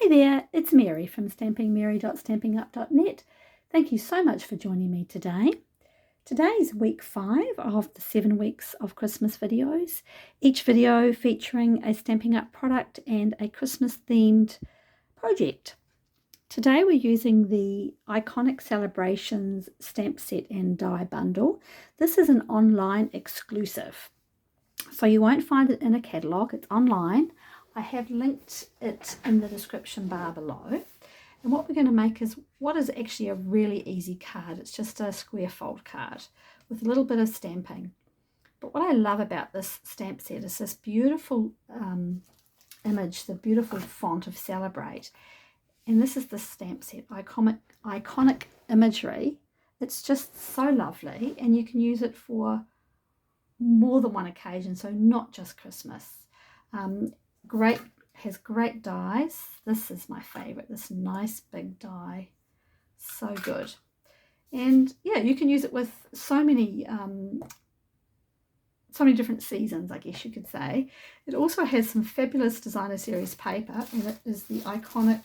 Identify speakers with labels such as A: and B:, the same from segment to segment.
A: Hey there, it's Mary from stampingmary.stampinup.net. Thank you so much for joining me today. Today is week 5 of the 7 weeks of Christmas videos, each video featuring a Stampin' Up! Product and a Christmas themed project. Today we're using the Iconic Celebrations stamp set and die bundle. This is an online exclusive, so you won't find it in a catalogue, it's online. I have linked it in the description bar below. And what we're going to make is what is actually a really easy card. It's just a square fold card with a little bit of stamping. But what I love about this stamp set is this beautiful image, the beautiful font of Celebrate. And this is the stamp set, Iconic Imagery. It's just so lovely, and you can use it for more than one occasion, so not just Christmas. Has great dies. This is my favorite, this nice big die, so good. And yeah, you can use it with so many different seasons, I guess you could say. It also has some fabulous designer series paper, and it is the Iconic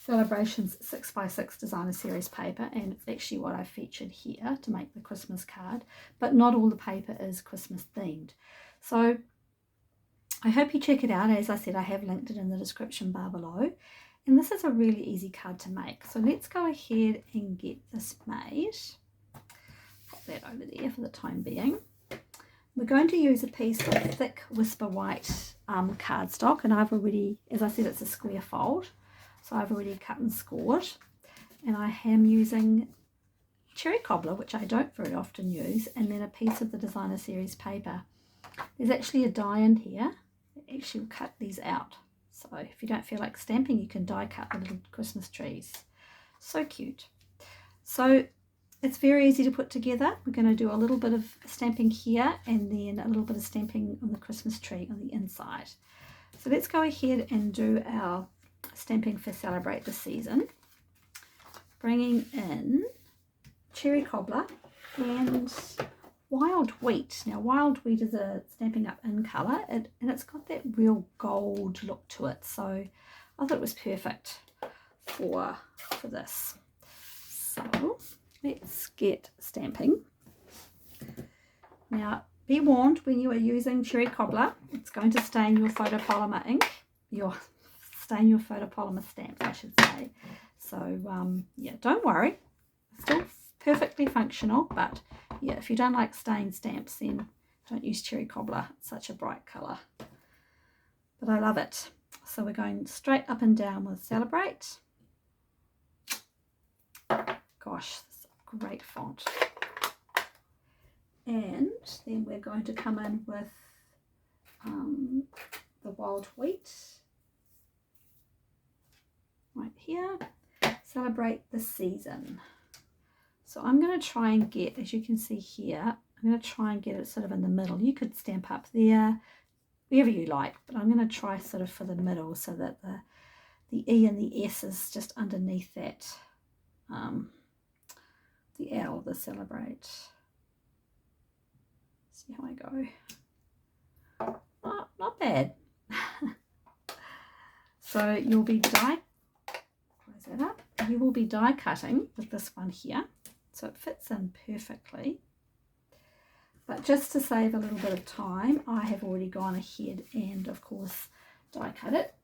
A: Celebrations 6x6 designer series paper, and it's actually what I featured here to make the Christmas card, but not all the paper is Christmas themed. So I hope you check it out. As I said, I have linked it in the description bar below. And this is a really easy card to make. So let's go ahead and get this made. Pop that over there for the time being. We're going to use a piece of thick Whisper White cardstock. And I've already, as I said, it's a square fold. So I've already cut and scored. And I am using cherry cobbler, which I don't very often use. And then a piece of the designer series paper. There's actually a die in here. Actually cut these out, so if you don't feel like stamping, you can die cut the little Christmas trees. So cute. So it's very easy to put together. We're going to do a little bit of stamping here and then a little bit of stamping on the Christmas tree on the inside. So let's go ahead and do our stamping for Celebrate the Season, bringing in cherry cobbler and Wild Wheat. Now Wild Wheat is a Stampin' Up! In colour, and it's got that real gold look to it, so I thought it was perfect for this. So let's get stamping. Now be warned, when you are using cherry cobbler, it's going to stain your photopolymer ink, stain your photopolymer stamps, I should say. So yeah, don't worry, still perfectly functional, but yeah, if you don't like stained stamps, then don't use cherry cobbler. It's such a bright colour. But I love it. So we're going straight up and down with Celebrate. Gosh, this is a great font. And then we're going to come in with the Wild Wheat. Right here. Celebrate the Season. So I'm going to try and get, as you can see here, I'm going to try and get it sort of in the middle. You could stamp up there, wherever you like, but I'm going to try sort of for the middle so that the E and the S is just underneath that, the L, the Celebrate. See how I go. Oh, not bad. So you'll be close that up. You will be die cutting with this one here. So it fits in perfectly. But just to save a little bit of time, I have already gone ahead and, of course, die cut it.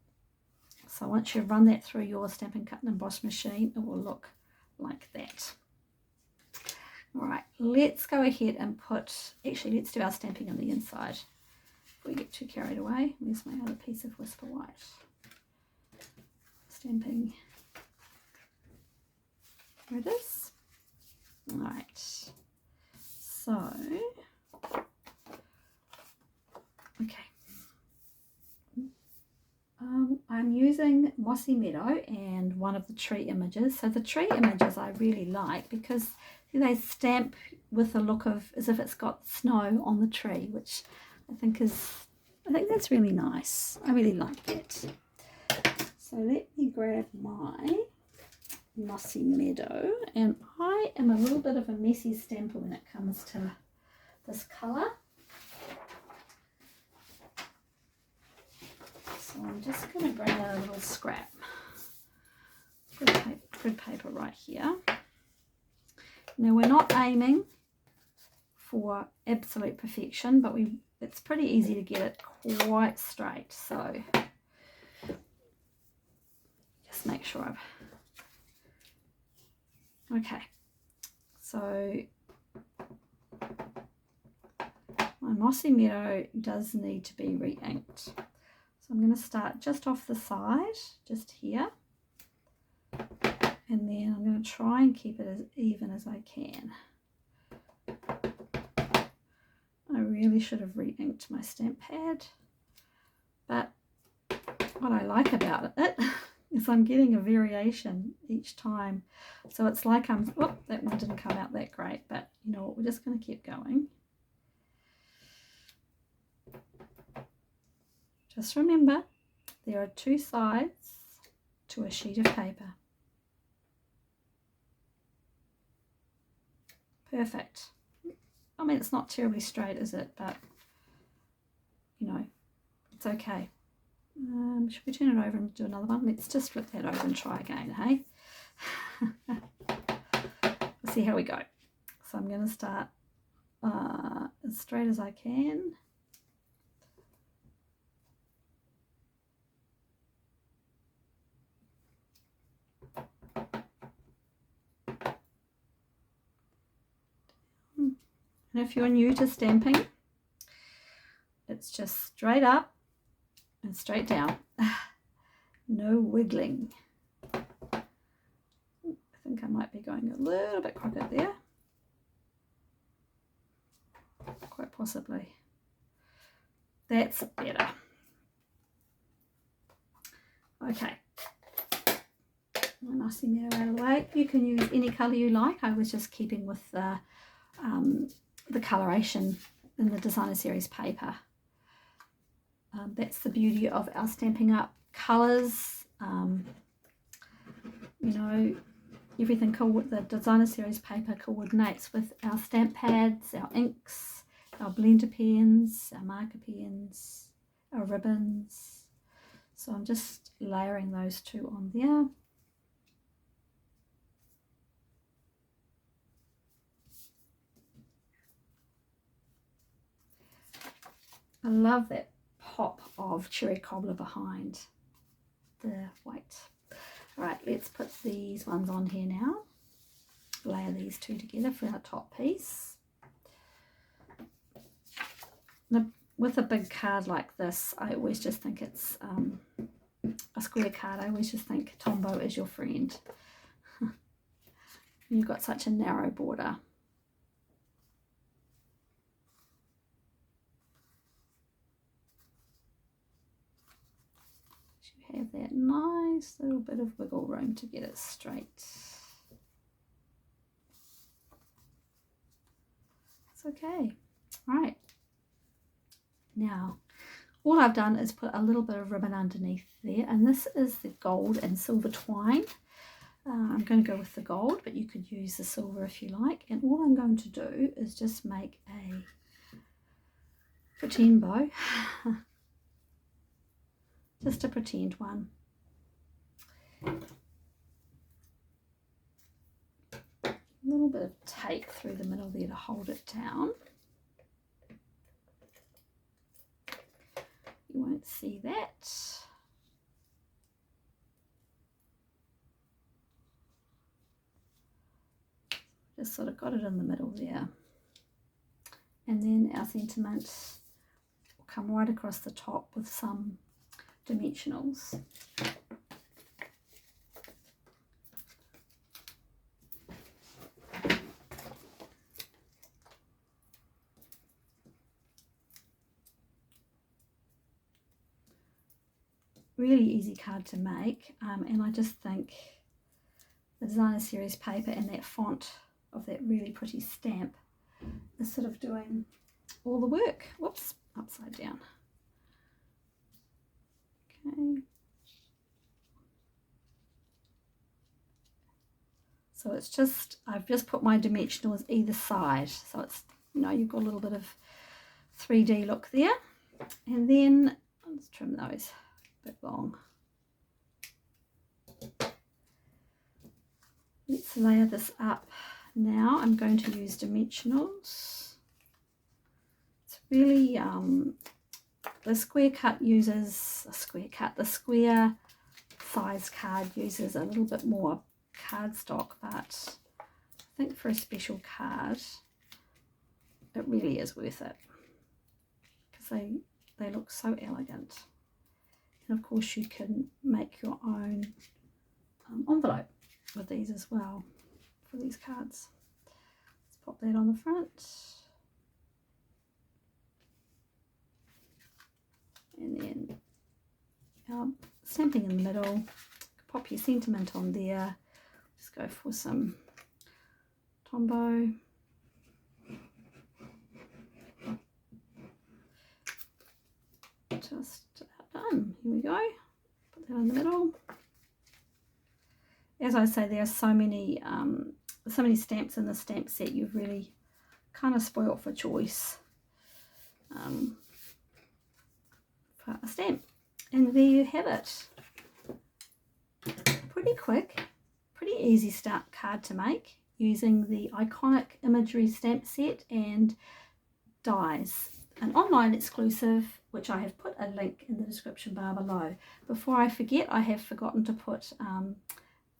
A: So once you run that through your Stampin' Cut and Emboss machine, it will look like that. All right, let's go ahead and actually, let's do our stamping on the inside before we get too carried away. Where's my other piece of Whisper White? Stamping. There it is. Right, so, okay, I'm using Mossy Meadow and one of the tree images. So the tree images I really like because they stamp with a look of as if it's got snow on the tree, which I think that's really nice. I really like that. So let me grab my Mossy Meadow, and I am a little bit of a messy stamper when it comes to this colour. So I'm just going to bring out a little scrap. grid paper right here. Now we're not aiming for absolute perfection, but it's pretty easy to get it quite straight. So just make sure okay. So my Mossy Meadow does need to be re-inked. So I'm going to start just off the side, just here. And then I'm going to try and keep it as even as I can. I really should have re-inked my stamp pad, but what I like about it is I'm getting a variation each time. So it's like oh, that one didn't come out that great, but you know what, we're just going to keep going. Just remember, there are two sides to a sheet of paper. Perfect. I mean, it's not terribly straight, is it? But, you know, it's okay. Should we turn it over and do another one? Let's just flip that over and try again, hey? We'll see how we go. So I'm going to start as straight as I can. And if you're new to stamping, it's just straight up and straight down. No wiggling. I think I might be going a little bit crooked there. Quite possibly. That's better. Okay. My Mossy Meadow out of the way. You can use any colour you like. I was just keeping with the coloration in the Designer Series paper. That's the beauty of our Stampin' Up colours. You know, everything the Designer Series paper coordinates with our stamp pads, our inks, our blender pens, our marker pens, our ribbons. So I'm just layering those two on there. I love that pop of cherry cobbler behind the white. All right, let's put these ones on here now. Layer these two together for our top piece. Now, with a big card like this, I always just think it's a square card. I always just think Tombow is your friend. You've got such a narrow border. Have that nice little bit of wiggle room to get it straight. It's okay. All right. Now, all I've done is put a little bit of ribbon underneath there, and this is the gold and silver twine. I'm going to go with the gold, but you could use the silver if you like. And all I'm going to do is just make a pretend bow. Just a pretend one. A little bit of tape through the middle there to hold it down. You won't see that. Just sort of got it in the middle there. And then our sentiment will come right across the top with some dimensionals. Really easy card to make, and I just think the Designer Series paper and that font of that really pretty stamp is sort of doing all the work. Whoops, upside down. Okay. So it's just, I've just put my dimensionals either side. So it's, you know, you've got a little bit of 3D look there. And then let's trim those a bit long. let's layer this up. Now I'm going to use dimensionals. It's really, the square size card uses a little bit more cardstock, but I think for a special card it really is worth it because they look so elegant. And of course you can make your own envelope with these as well for these cards. Let's pop that on the front. And then stamping in the middle, pop your sentiment on there. Just go for some Tombow. Just about done. Here we go. Put that in the middle. As I say, there are so many stamps in the stamp set. You've really kind of spoiled for choice for a stamp. And there you have it. Pretty quick, pretty easy start card to make using the Iconic Imagery stamp set and dies. An online exclusive, which I have put a link in the description bar below. Before I forget, I have forgotten to put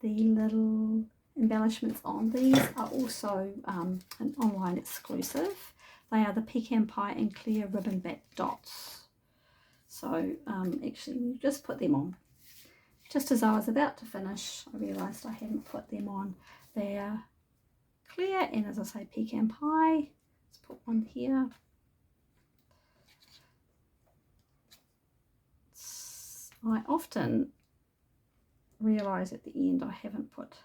A: the little embellishments on. These are also an online exclusive. They are the pecan pie and clear ribbon back dots. So actually you just put them on. Just as I was about to finish, I realised I hadn't put them on. They're clear and, as I say, pecan pie. Let's put one here. I often realise at the end I haven't put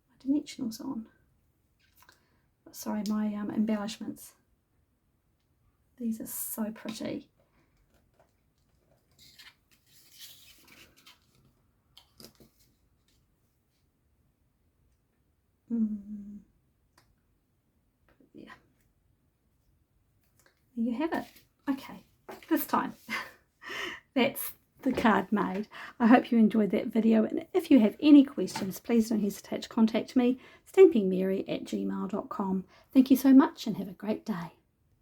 A: my dimensionals on. But sorry, my embellishments. These are so pretty. Yeah. There you have it. Okay, this time that's the card made. I hope you enjoyed that video, and if you have any questions, please don't hesitate to contact me, stampingmary@gmail.com. Thank you so much and have a great day.